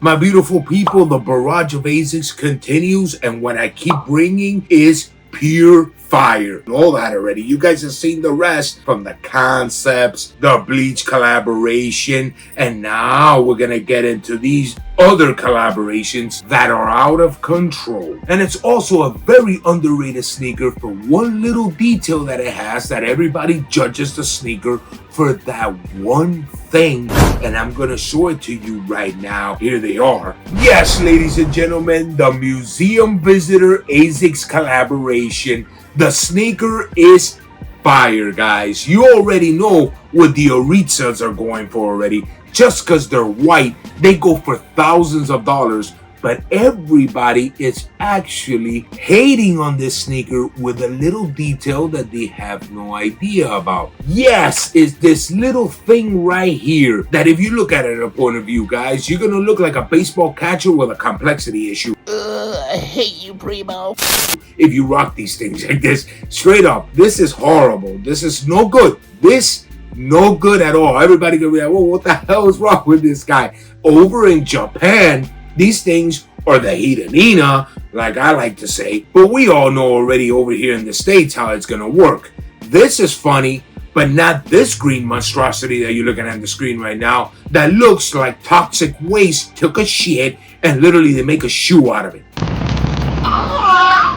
My beautiful people, the barrage of Asics continues, and what I keep bringing is pure fire. All that already. You guys have seen the rest from the concepts, the Bleach collaboration, and now we're gonna get into these other collaborations that are out of control. And it's also a very underrated sneaker for one little detail that it has that everybody judges the sneaker for that one thing, and I'm gonna show it to you right now. Here they are. Yes, ladies and gentlemen, the Museum Visitor Asics collaboration. The sneaker is fire, guys. You already know what the Aritzas are going for already. Just because they're white, they go for thousands of dollars. But everybody is actually hating on this sneaker with a little detail that they have no idea about. Yes, it's this little thing right here that if you look at it at a point of view, guys, you're gonna look like a baseball catcher with a complexity issue. I hate you, Primo. If you rock these things like this, straight up, this is horrible. This is no good. This no good at all. Everybody gonna be like, whoa, what the hell is wrong with this guy? Over in Japan, these things are the Hidanina, like I like to say, but we all know already over here in the States how it's gonna work. This is funny, but not this green monstrosity that you're looking at the screen right now that looks like toxic waste took a shit and literally they make a shoe out of it.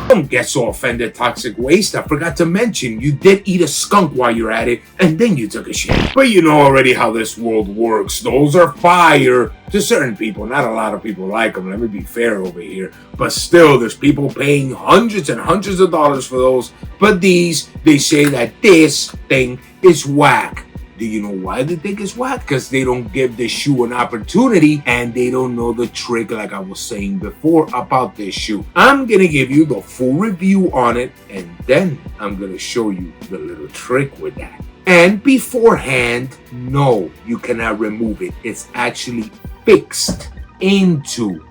Don't get so offended, toxic waste. I forgot to mention, you did eat a skunk while you're at it, and then you took a shit. But you know already how this world works. Those are fire to certain people. Not a lot of people like them. Let me be fair over here. But still, there's people paying hundreds and hundreds of dollars for those. But these, they say that this thing is whack. Do you know why they think it's whack? Because they don't give this shoe an opportunity and they don't know the trick like I was saying before about this shoe. I'm going to give you the full review on it and then I'm going to show you the little trick with that. And beforehand, no, you cannot remove it. It's actually fixed into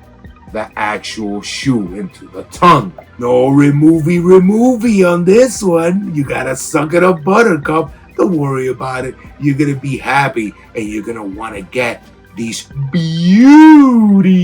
the actual shoe, into the tongue. No removey on this one. You got to suck it up, buttercup. Don't worry about it. You're going to be happy and you're going to want to get these beauties.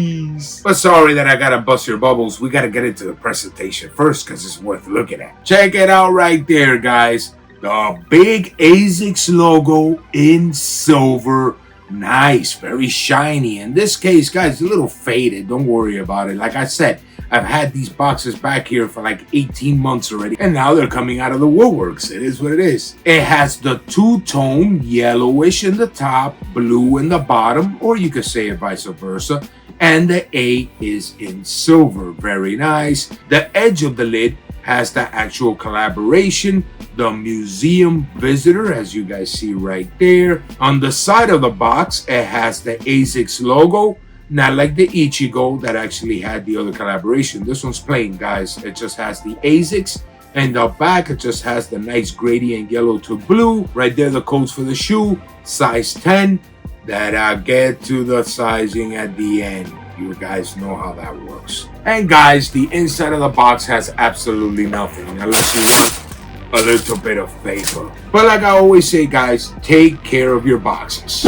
But sorry that I got to bust your bubbles. We got to get into the presentation first because it's worth looking at. Check it out right there, guys. The big Asics logo in silver. Nice, very shiny. In this case, guys, a little faded. Don't worry about it. Like I said, I've had these boxes back here for like 18 months already, and now they're coming out of the woodworks. It is what it is. It has the two-tone yellowish in the top, blue in the bottom, or you could say it vice versa, and the A is in silver. Very nice. The edge of the lid has the actual collaboration, the Museum Visitor, as you guys see right there. On the side of the box, it has the Asics logo, not like the Ichigo that actually had the other collaboration. This one's plain, guys. It just has the Asics, and the back, it just has the nice gradient yellow to blue. Right there, the codes for the shoe, size 10. That I'll get to the sizing at the end. You guys know how that works. And guys, the inside of the box has absolutely nothing unless you want a little bit of paper. But like I always say, guys, take care of your boxes.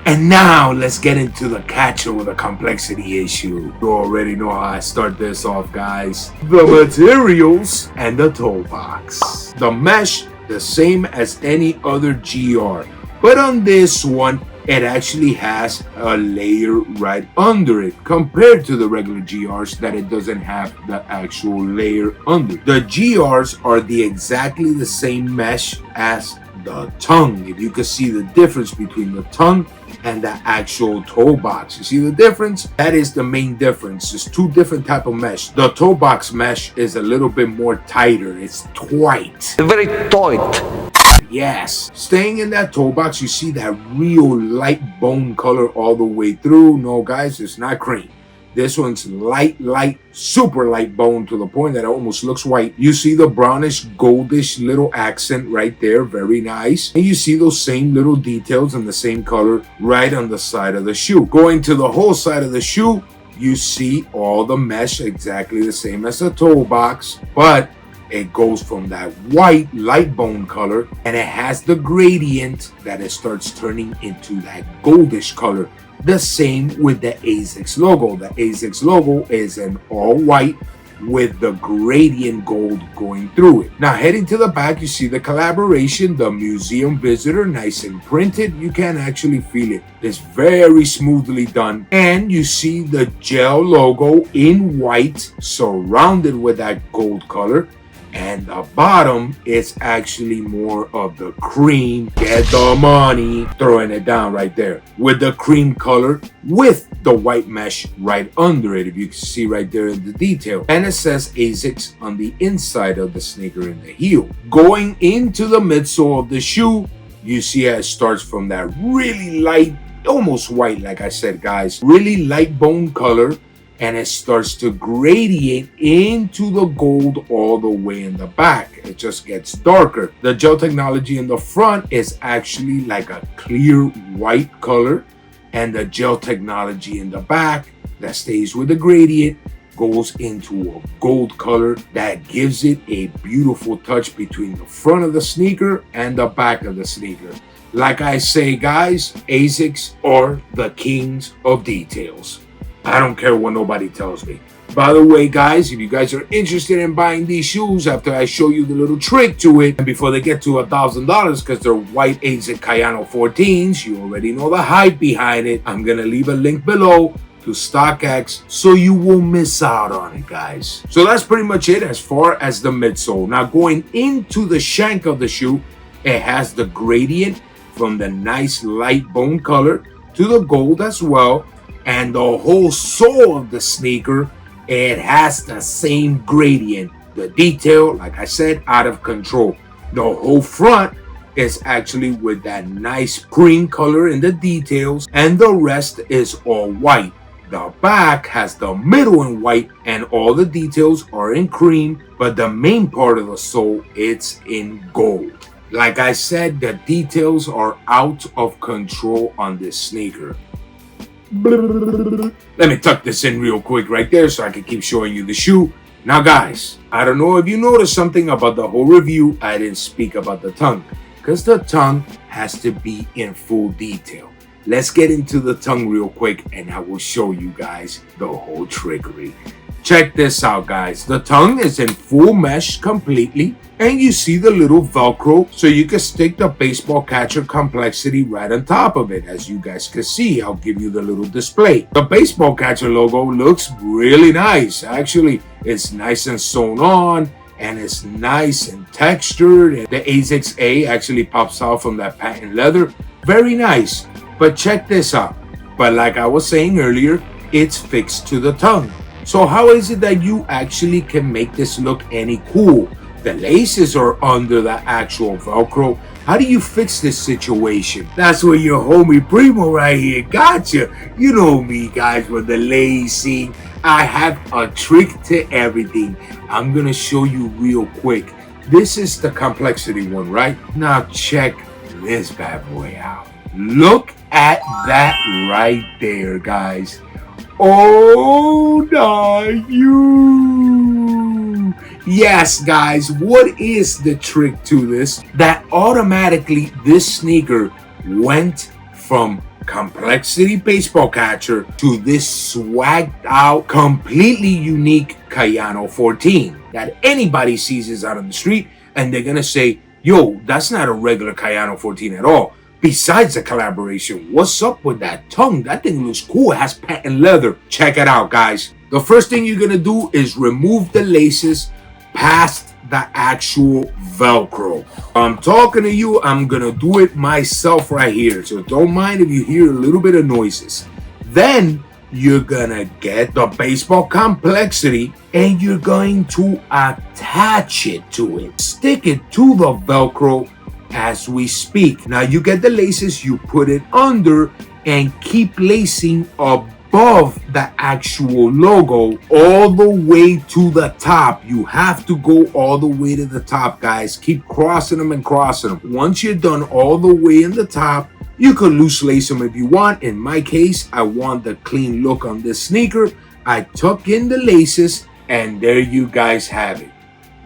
And now let's get into the catcher with a complexity issue. You already know how I start this off, guys. The materials and the toe box. The mesh, the same as any other GR. But on this one, it actually has a layer right under it compared to the regular GRs that it doesn't have the actual layer under. The GRs are exactly the same mesh as the tongue. If you can see the difference between the tongue and the actual toe box. You see the difference? That is the main difference. It's two different type of mesh. The toe box mesh is a little bit more tighter. It's tight. Very tight. Yes, staying in that toe box, you see that real light bone color all the way through. No, guys, it's not cream. This one's light, super light bone to the point that it almost looks white. You see the brownish, goldish little accent right there. Very nice. And you see those same little details in the same color right on the side of the shoe. Going to the whole side of the shoe, you see all the mesh exactly the same as the toe box, but it goes from that white light bone color and it has the gradient that it starts turning into that goldish color The same with the Asics logo. The Asics logo is an all white with the gradient gold going through it. Now heading to the back, you see the collaboration, the museum visitor, nice and printed. You can actually feel it. It's very smoothly done. And you see the gel logo in white surrounded with that gold color. And the bottom is actually more of the cream. Get the money. Throwing it down right there with the cream color with the white mesh right under it. If you can see right there in the detail. And it says Asics on the inside of the sneaker in the heel. Going into the midsole of the shoe, you see how it starts from that really light, almost white, like I said, guys. Really light bone color. And it starts to gradient into the gold all the way in the back. It just gets darker. The gel technology in the front is actually like a clear white color. And the gel technology in the back that stays with the gradient goes into a gold color that gives it a beautiful touch between the front of the sneaker and the back of the sneaker. Like I say, guys, Asics are the kings of details. I don't care what nobody tells me. By the way, guys, if you guys are interested in buying these shoes after I show you the little trick to it, and before they get to $1,000 because they're white Asics Kayano 14s, you already know the hype behind it. I'm going to leave a link below to StockX so you won't miss out on it, guys. So that's pretty much it as far as the midsole. Now going into the shank of the shoe, it has the gradient from the nice light bone color to the gold as well. And the whole sole of the sneaker, it has the same gradient. The detail, like I said, out of control. The whole front is actually with that nice cream color in the details, and the rest is all white. The back has the middle in white, and all the details are in cream, but the main part of the sole, it's in gold. Like I said, the details are out of control on this sneaker. Let me tuck this in real quick right there so I can keep showing you the shoe. Now guys, I don't know if you noticed something about the whole review. I didn't speak about the tongue because the tongue has to be in full detail. Let's get into the tongue real quick and I will show you guys the whole trickery. Check this out, guys. The tongue is in full mesh completely, and you see the little Velcro so you can stick the baseball catcher complexity right on top of it. As you guys can see, I'll give you the little display. The baseball catcher logo looks really nice. Actually, it's nice and sewn on, and it's nice and textured. And the Asics A actually pops out from that patent leather. Very nice. But check this out. But like I was saying earlier, it's fixed to the tongue. So how is it that you actually can make this look any cool? The laces are under the actual Velcro. How do you fix this situation? That's where your homie Primo right here got you. You know me, guys, with the lacing. I have a trick to everything. I'm gonna show you real quick. This is the complexity one, right? Now check this bad boy out. Look at that right there, guys. Oh, nah, you. Yes, guys, what is the trick to this? That automatically this sneaker went from complexity baseball catcher to this swagged out, completely unique Kayano 14 that anybody sees is out on the street and they're gonna say, yo, that's not a regular Kayano 14 at all. Besides the collaboration, what's up with that tongue? That thing looks cool. It has patent leather. Check it out, guys. The first thing you're gonna do is remove the laces past the actual Velcro. I'm talking to you, I'm gonna do it myself right here. So don't mind if you hear a little bit of noises. Then you're gonna get the baseball complexity and you're going to attach it to it. Stick it to the Velcro as we speak. Now you get the laces, you put it under and keep lacing above the actual logo all the way to the top. You have to go all the way to the top, guys. Keep crossing them and crossing them. Once you're done all the way in the top, you can loose lace them if you want. In my case, I want the clean look on this sneaker. I tuck in the laces and there you guys have it.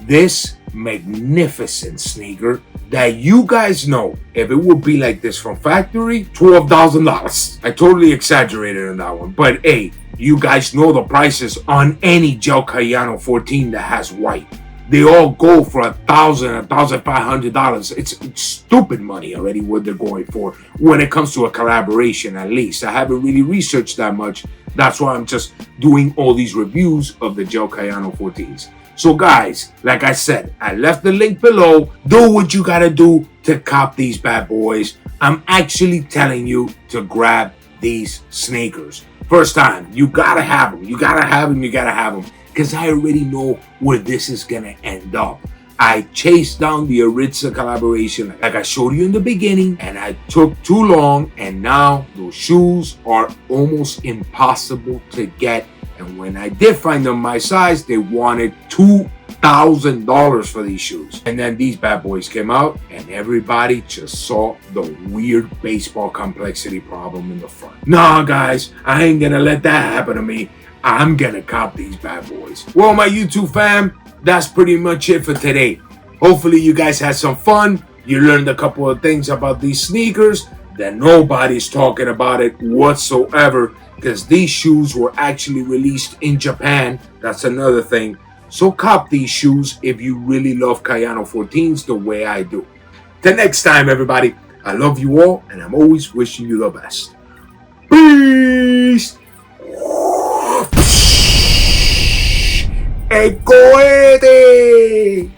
This magnificent sneaker that you guys know if it would be like this from factory, $12,000. I totally exaggerated on that one. But hey, you guys know the prices on any Gel Kayano 14 that has white. They all go for $1,000, $1,500. It's stupid money already what they're going for when it comes to a collaboration, at least. I haven't really researched that much. That's why I'm just doing all these reviews of the Gel Kayano 14s. So guys, like I said, I left the link below. Do what you gotta do to cop these bad boys. I'm actually telling you to grab these sneakers. First time, you gotta have them. You gotta have them, you gotta have them. Because I already know where this is gonna end up. I chased down the Aritzia collaboration like I showed you in the beginning, and I took too long, and now those shoes are almost impossible to get. And when I did find them my size, they wanted $2,000 for these shoes. And then these bad boys came out, and everybody just saw the weird baseball complexity problem in the front. Nah, guys, I ain't gonna let that happen to me. I'm gonna cop these bad boys. Well, my YouTube fam, that's pretty much it for today. Hopefully you guys had some fun. You learned a couple of things about these sneakers that nobody's talking about it whatsoever, because these shoes were actually released in Japan. That's another thing. So cop these shoes if you really love Kayano 14s the way I do. Till next time, everybody, I love you all, and I'm always wishing you the best. Peace! ¡El cohete!